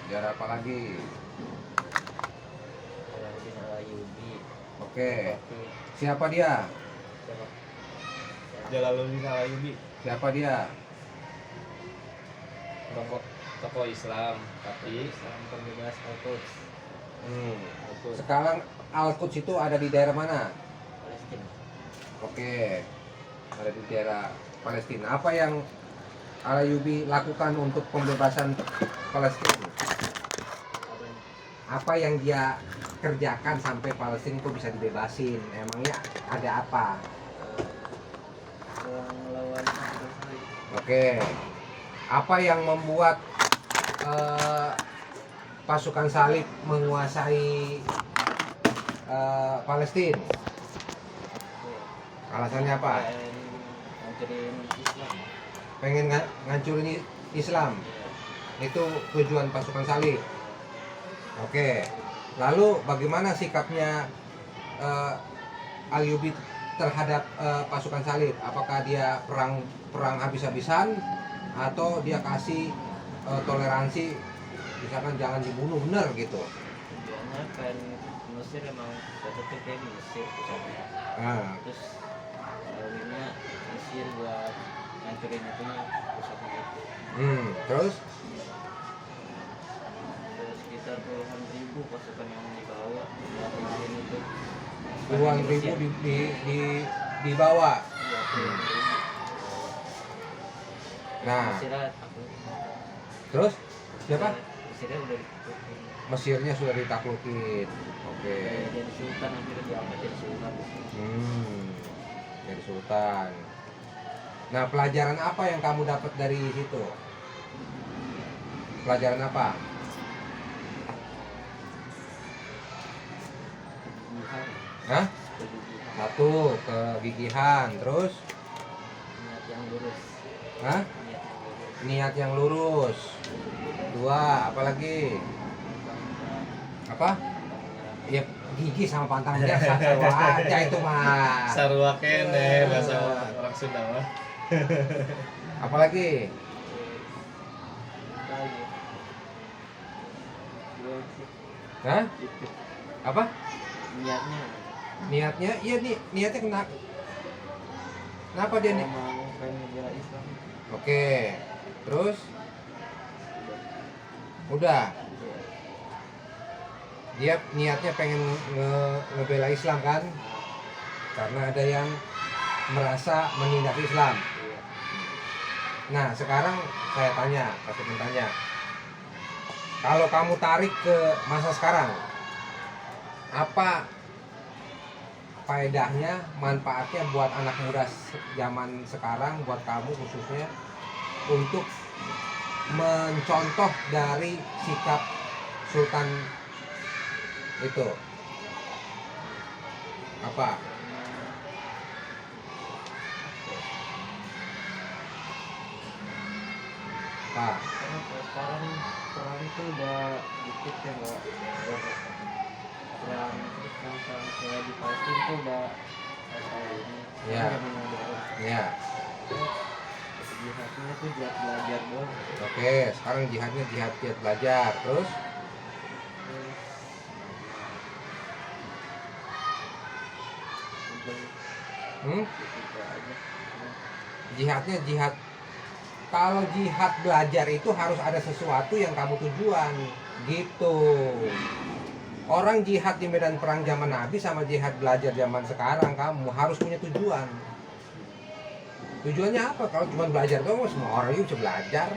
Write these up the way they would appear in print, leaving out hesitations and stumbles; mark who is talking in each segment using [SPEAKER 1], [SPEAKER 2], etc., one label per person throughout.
[SPEAKER 1] Sejarah apa lagi?
[SPEAKER 2] Jalaluddin Al-Ayyubi.
[SPEAKER 1] Oke. Siapa dia?
[SPEAKER 2] Siapa?
[SPEAKER 3] Jalaluddin Al-Ayyubi.
[SPEAKER 1] Siapa dia?
[SPEAKER 3] Tokoh Islam, tapi
[SPEAKER 2] Islam pembebas Al-Quds.
[SPEAKER 1] Sekarang Al-Quds itu ada di daerah mana?
[SPEAKER 2] Palestina.
[SPEAKER 1] Oke. Ada di daerah Palestina. Apa yang Al-Ayyubi lakukan untuk pembebasan Palestina? Apa yang dia kerjakan sampai Palestina itu bisa dibebasin? Emangnya ada apa?
[SPEAKER 2] Melawan Israel.
[SPEAKER 1] Oke. Apa yang membuat pasukan salib menguasai Palestina? Alasannya apa?
[SPEAKER 2] Ngancurin Islam.
[SPEAKER 1] Pengen ngancurin Islam. Itu tujuan pasukan salib. Oke. Lalu bagaimana sikapnya Al-Ayyubi terhadap pasukan salib? Apakah dia perang habis-habisan atau dia kasih toleransi, misalkan jangan dibunuh, bener gitu?
[SPEAKER 2] Tujuannya kan Mesir emang satu titik Mesir pusatnya.
[SPEAKER 1] Nah,
[SPEAKER 2] Terus Alawiynya Mesir buat ngancurin itunya pusatnya itu.
[SPEAKER 1] Terus
[SPEAKER 2] Terus sekitar puluhan ribu pasukan yang dibawa buat ngancurin itu.
[SPEAKER 1] puluhan ribu dibawa.
[SPEAKER 2] Iya, puluhan ribu.
[SPEAKER 1] Nah,
[SPEAKER 2] Mesirnya takut.
[SPEAKER 1] terus siapa?
[SPEAKER 2] Mesirnya udah ditutup.
[SPEAKER 1] Mesirnya sudah ditaklukin. Oke.
[SPEAKER 2] Jadi sultan, akhirnya diangkat jadi sultan.
[SPEAKER 1] Jadi sultan. Nah, pelajaran apa yang kamu dapat dari situ? Pelajaran apa?
[SPEAKER 2] Kegigihan,
[SPEAKER 1] Hah?
[SPEAKER 2] kegigihan,
[SPEAKER 1] Satu, kegigihan. Terus?
[SPEAKER 2] niat yang lurus,
[SPEAKER 1] Hah?
[SPEAKER 2] niat yang lurus.
[SPEAKER 1] Niat yang lurus. Dua, apalagi? Apa? Ya, gigi sama pantang biasa sarua aja itu mah.
[SPEAKER 3] sarua kene bahasa orang Sunda mah.
[SPEAKER 1] Apalagi?
[SPEAKER 2] Lagi. Dua sih,
[SPEAKER 1] Hah?
[SPEAKER 2] itu
[SPEAKER 1] Apa?
[SPEAKER 2] niatnya.
[SPEAKER 1] Niatnya? Iya nih, niatnya kenapa dia nih?
[SPEAKER 2] Mau pengen membela Islam.
[SPEAKER 1] Oke. Terus? Udah. Dia niatnya pengen ngebela Islam kan? Karena ada yang merasa menindak Islam.
[SPEAKER 2] Iya.
[SPEAKER 1] Nah, sekarang saya kasih tanya. Kalau kamu tarik ke masa sekarang, apa faedahnya, manfaatnya buat anak muda zaman sekarang, buat kamu khususnya, untuk mencontoh dari sikap Sultan itu? Apa? Apa?
[SPEAKER 2] Karena sekarang perang itu udah dikit ya, nggak perang terus perang kayak di Palestina tuh udah kayak ini.
[SPEAKER 1] Ya.
[SPEAKER 2] Udah menang.
[SPEAKER 1] Ya.
[SPEAKER 2] Jihadnya tuh jihad belajar doang.
[SPEAKER 1] Oke, sekarang jihadnya jihad belajar. Terus?
[SPEAKER 2] Terus udah gitu aja.
[SPEAKER 1] Jihadnya jihad. Kalau jihad belajar itu harus ada sesuatu yang kamu tujuan, gitu. Orang jihad di medan perang zaman Nabi sama jihad belajar zaman sekarang, kamu harus punya tujuan. Tujuannya apa? Kalau cuma belajar doang, semua orang juga bisa belajar.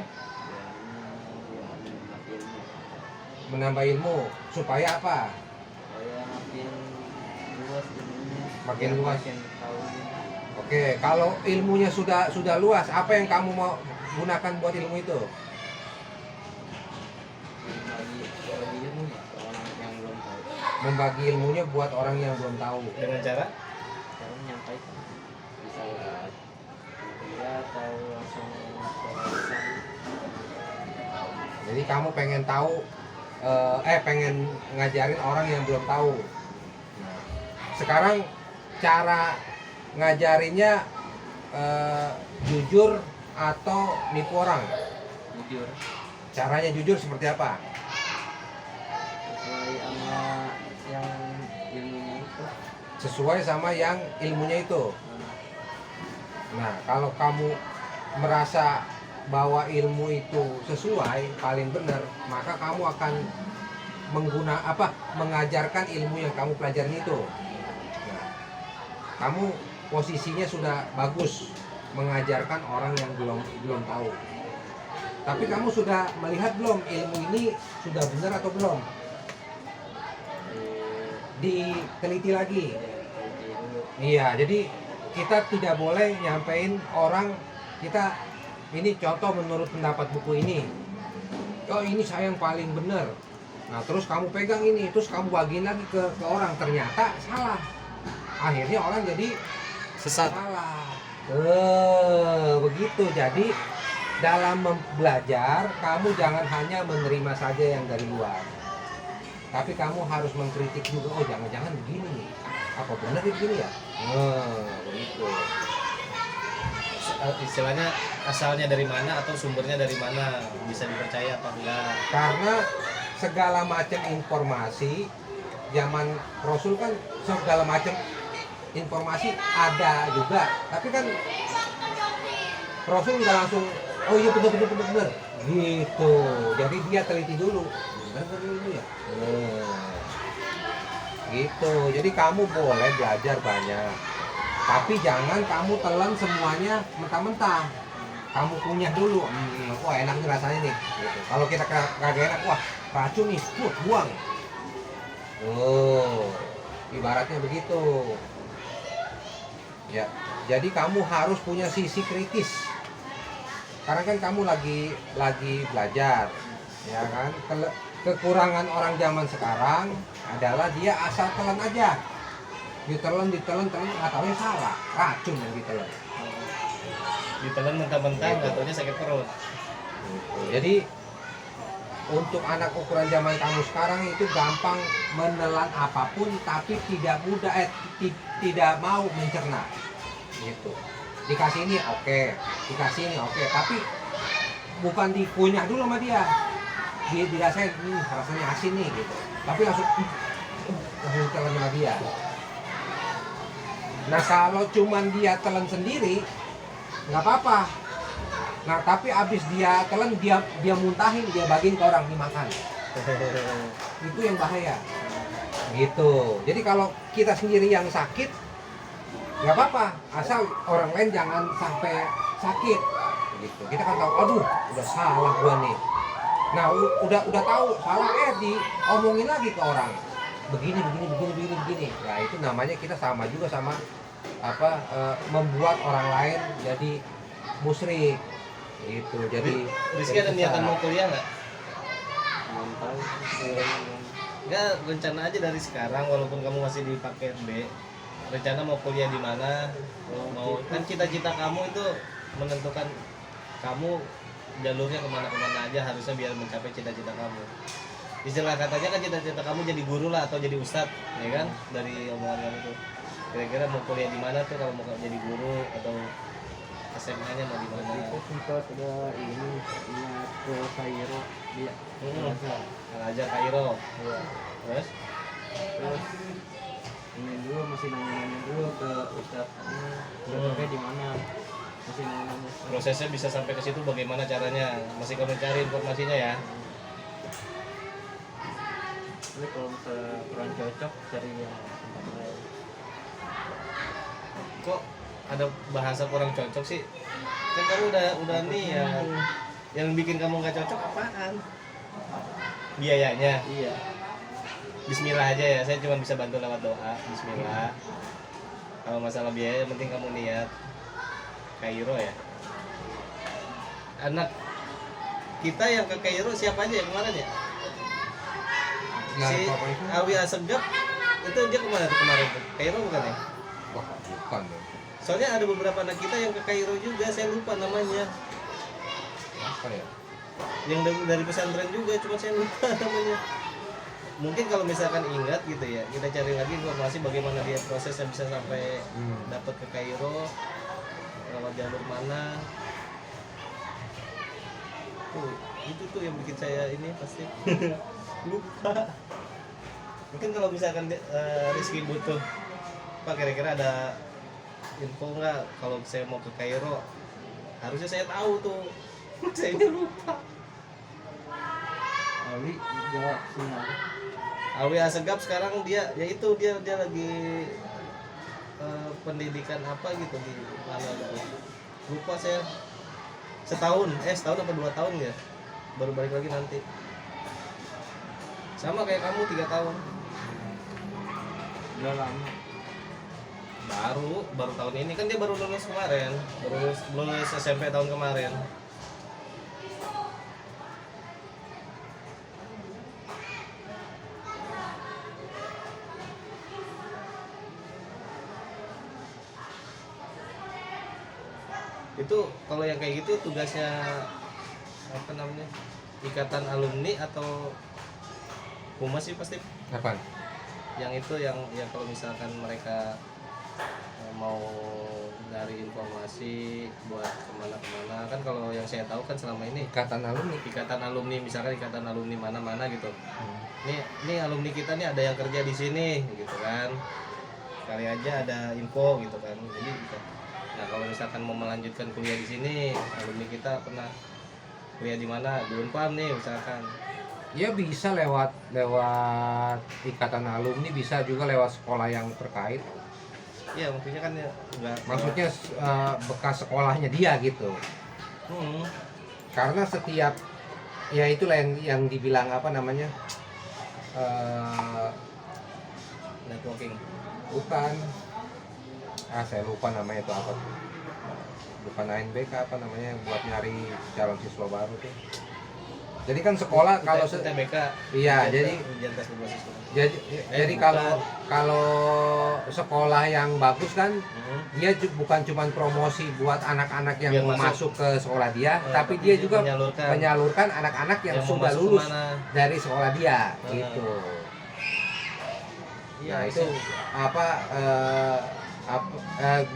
[SPEAKER 1] Menambah ilmu supaya apa?
[SPEAKER 2] Supaya makin luas ilmunya.
[SPEAKER 1] Makin luas.
[SPEAKER 2] Makin tahu.
[SPEAKER 1] Oke, kalau ilmunya sudah luas, apa yang kamu mau gunakan buat ilmu itu?
[SPEAKER 2] Bagi ilmu ya, ke orang yang belum tahu.
[SPEAKER 1] Membagi ilmunya buat orang yang belum tahu.
[SPEAKER 3] Dengan cara
[SPEAKER 2] Cara menyampaikan bisa lewat media atau langsung tulisan.
[SPEAKER 1] Jadi kamu pengen tahu, pengen ngajarin orang yang belum tahu. Sekarang cara ngajarinnya jujur atau nipu orang?
[SPEAKER 2] Jujur.
[SPEAKER 1] Caranya jujur seperti apa?
[SPEAKER 2] sesuai sama yang ilmunya itu.
[SPEAKER 1] Sesuai sama yang ilmunya itu. Nah, kalau kamu merasa bahwa ilmu itu sesuai, paling benar, maka kamu akan mengajarkan ilmu yang kamu pelajarin itu. Nah, kamu posisinya sudah bagus mengajarkan orang yang belum tahu. Tapi kamu sudah melihat belum ilmu ini sudah benar atau belum? Diteliti lagi. Iya, jadi kita tidak boleh nyampein orang kita ini contoh menurut pendapat buku ini. Oh, ini saya yang paling benar. Nah, terus kamu pegang ini, terus kamu bagiin lagi ke orang, ternyata salah. Akhirnya orang jadi
[SPEAKER 3] Sesat.
[SPEAKER 1] salah. Begitu. Jadi dalam belajar kamu jangan hanya menerima saja yang dari luar. Tapi kamu harus mengkritik juga. Oh, jangan-jangan begini nih. Apa benar begini ya? Begitu.
[SPEAKER 3] Istilahnya asalnya dari mana atau sumbernya dari mana, bisa dipercaya apa enggak?
[SPEAKER 1] Karena segala macam informasi zaman Rasul kan segala macam informasi ada juga, tapi kan Rasul nggak langsung oh iya benar gitu. Jadi dia teliti dulu, benar dulu ya. Gitu. Jadi kamu boleh belajar banyak, tapi jangan kamu telan semuanya mentah-mentah. Kamu kunyah dulu, wah enak nih rasanya nih. Gitu. Kalau kita kagak enak, wah racun nih, buang. Ibaratnya begitu. Ya, jadi kamu harus punya sisi kritis. Karena kan kamu lagi belajar, ya kan? Kekurangan orang zaman sekarang adalah dia asal telan aja. Ditelan, nggak tahunya salah, racun yang ditelan.
[SPEAKER 3] Ditelan mentah-mentah, nggak taunya sakit perut.
[SPEAKER 1] Jadi untuk anak ukuran zaman kamu sekarang itu gampang menelan apapun, tapi tidak mudah, tidak mau mencerna. Gitu. Dikasih ini oke, dikasih ini oke, tapi bukan dikunyah dulu sama dia. Dia dirasain, rasanya asin nih gitu. Tapi langsung telan sama dia. Nah, kalau cuman dia telan sendiri nggak apa-apa. Nah, tapi abis dia telan, dia muntahin, dia bagiin ke orang dimakan. Itu yang bahaya. Gitu. Jadi kalau kita sendiri yang sakit nggak apa-apa, asal orang lain jangan sampai sakit. Gitu. Kita kan tahu, aduh, udah salah gua nih. Nah, udah tahu salah, diomongin lagi ke orang. Begini. Nah, itu namanya kita sama juga sama membuat orang lain jadi musyrik. Gitu. Jadi
[SPEAKER 3] Rizky ada niatan mau kuliah nggak?
[SPEAKER 2] Mantap.
[SPEAKER 3] Nggak, rencana aja dari sekarang walaupun kamu masih di paket B. Rencana mau kuliah di mana? Mau kan cita-cita kamu itu menentukan kamu jalurnya kemana-kemana aja harusnya biar mencapai cita-cita kamu. Istilah katanya kan cita-cita kamu jadi guru lah atau jadi ustadz, ya kan? Dari omongan kamu itu. Kira-kira mau kuliah di mana tuh kalau mau jadi guru atau SMA-nya mau di mana?
[SPEAKER 2] Itu sempat ada ini ingat ke Kairo dia.
[SPEAKER 3] Ajar Kairo.
[SPEAKER 2] Iya.
[SPEAKER 3] Terus
[SPEAKER 2] Terus ini dulu masih nanya dulu ke ustadznya, cocoknya di mana? Masih nanya.
[SPEAKER 3] prosesnya bisa sampai ke situ bagaimana caranya? Masih kamu cari informasinya ya?
[SPEAKER 2] Tapi kalau misalnya kurang cocok cari yang tempat lain.
[SPEAKER 3] Kok ada bahasa kurang cocok sih? Kan kamu udah nih ya. Yang bikin kamu nggak cocok apaan? Biayanya.
[SPEAKER 2] Iya.
[SPEAKER 3] Bismillah aja ya, saya cuma bisa bantu lewat doa. Bismillah. Kalau masalah biaya, yang penting kamu niat. Kairo ya. Anak kita yang ke Kairo siapa aja ya kemarin ya? Si Awi Asegap itu dia kemana tuh kemarin tuh? Kairo bukan ya?
[SPEAKER 1] Wah, bukan dong.
[SPEAKER 3] Soalnya ada beberapa anak kita yang ke Kairo juga, saya lupa namanya.
[SPEAKER 1] Apa ya?
[SPEAKER 3] Yang dari pesantren juga, cuma saya lupa namanya. Mungkin kalau misalkan ingat gitu ya, kita cari lagi informasi bagaimana dia prosesnya bisa sampai dapat ke Kairo, lewat jalur mana. Itu tuh yang bikin saya ini pasti lupa. Mungkin kalau misalkan Rizky butuh, Pak kira-kira ada info nggak kalau saya mau ke Kairo? Harusnya saya tahu tuh. Saya lupa.
[SPEAKER 2] Ali jawab sini aja.
[SPEAKER 3] Awi Asegaf sekarang dia lagi pendidikan apa gitu di mana gitu. Lupa saya. Setahun apa 2 tahun ya? Baru balik lagi nanti. Sama kayak kamu 3 tahun.
[SPEAKER 2] Udah lama.
[SPEAKER 3] Baru tahun ini kan dia baru lulus kemarin. Lulus SMP tahun kemarin. Itu kalau yang kayak gitu tugasnya apa namanya, ikatan alumni atau humas sih pasti
[SPEAKER 1] Apaan?
[SPEAKER 3] yang itu yang kalau misalkan mereka mau dari informasi buat kemana-kemana kan, kalau yang saya tahu kan selama ini
[SPEAKER 1] Ikatan alumni.
[SPEAKER 3] Misalkan ikatan alumni mana-mana gitu. Nih alumni kita nih ada yang kerja di sini gitu kan, kali aja ada info gitu kan. Jadi nah kalau misalkan mau melanjutkan kuliah di sini, alumni kita pernah kuliah di mana, di Unpam nih misalkan.
[SPEAKER 1] Ya bisa lewat ikatan alumni, bisa juga lewat sekolah yang terkait.
[SPEAKER 3] Iya maksudnya kan ya enggak.
[SPEAKER 1] Maksudnya bekas sekolahnya dia gitu. Karena setiap ya itulah yang dibilang apa namanya,
[SPEAKER 3] Networking.
[SPEAKER 1] bukan, saya lupa namanya itu apa tuh. Bukan ANBK, apa namanya, buat nyari calon siswa baru tuh. Jadi kan sekolah kalau
[SPEAKER 3] TBK.
[SPEAKER 1] iya, jadi
[SPEAKER 3] ujian tes berbasis komputer.
[SPEAKER 1] jadi kalau sekolah yang bagus kan dia bukan cuma promosi buat anak-anak yang
[SPEAKER 3] Biar
[SPEAKER 1] mau masuk ke sekolah dia, tapi
[SPEAKER 3] tapi
[SPEAKER 1] dia
[SPEAKER 3] dia
[SPEAKER 1] juga
[SPEAKER 3] menyalurkan
[SPEAKER 1] menyalurkan anak-anak yang
[SPEAKER 3] mau
[SPEAKER 1] sudah
[SPEAKER 3] masuk
[SPEAKER 1] lulus
[SPEAKER 3] kemana.
[SPEAKER 1] dari sekolah dia
[SPEAKER 3] Nah.
[SPEAKER 1] gitu.
[SPEAKER 3] Iya,
[SPEAKER 1] Nah itu apa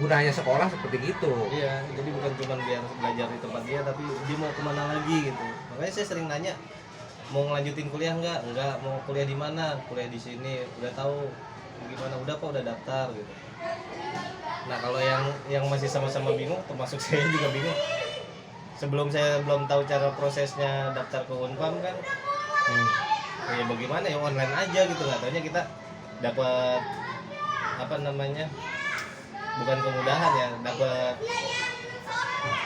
[SPEAKER 1] gunanya sekolah seperti gitu.
[SPEAKER 3] Iya, jadi bukan cuma biar belajar di tempat dia, tapi dia mau kemana lagi gitu. Makanya saya sering nanya, mau ngelanjutin kuliah enggak, mau kuliah di mana, kuliah di sini, udah tahu gimana, udah kok udah daftar gitu. Nah kalau yang masih sama-sama bingung, termasuk saya juga bingung. Sebelum saya belum tahu cara prosesnya daftar ke Unpam kan, ya bagaimana ya, online aja gitu, nggak taunya kita dapat apa namanya, bukan kemudahan ya, dapat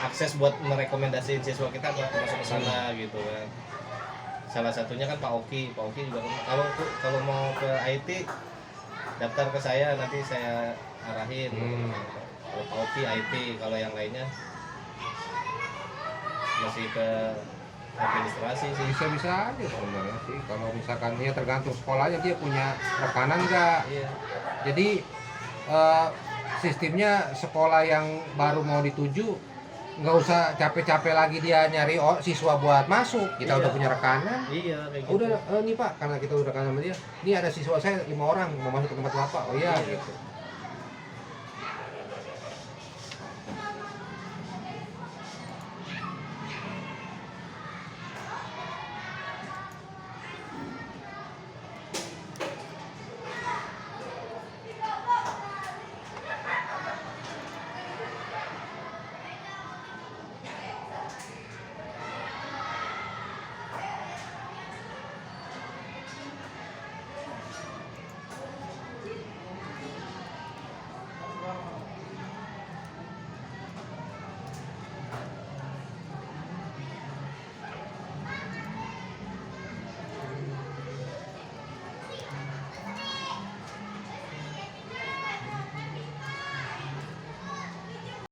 [SPEAKER 3] akses buat merekomendasiin siswa kita buat masuk ke sana gitu kan. Salah satunya kan Pak Oki juga kalau mau ke IT daftar ke saya, nanti saya arahin. Kalau Pak Oki IT, kalau yang lainnya masih ke administrasi sih.
[SPEAKER 1] Bisa aja sebenarnya sih, kalau misalkan ya tergantung sekolahnya dia punya rekanan nggak.
[SPEAKER 3] Iya.
[SPEAKER 1] Jadi sistemnya sekolah yang baru mau dituju nggak usah capek-capek lagi dia nyari siswa buat masuk, kita
[SPEAKER 3] Iya.
[SPEAKER 1] udah punya rekanan.
[SPEAKER 3] Iya kayak gitu.
[SPEAKER 1] Udah nih Pak, karena kita udah rekanan sama dia, ini ada siswa saya 5 orang mau masuk ke tempat Bapak. Oh iya gitu.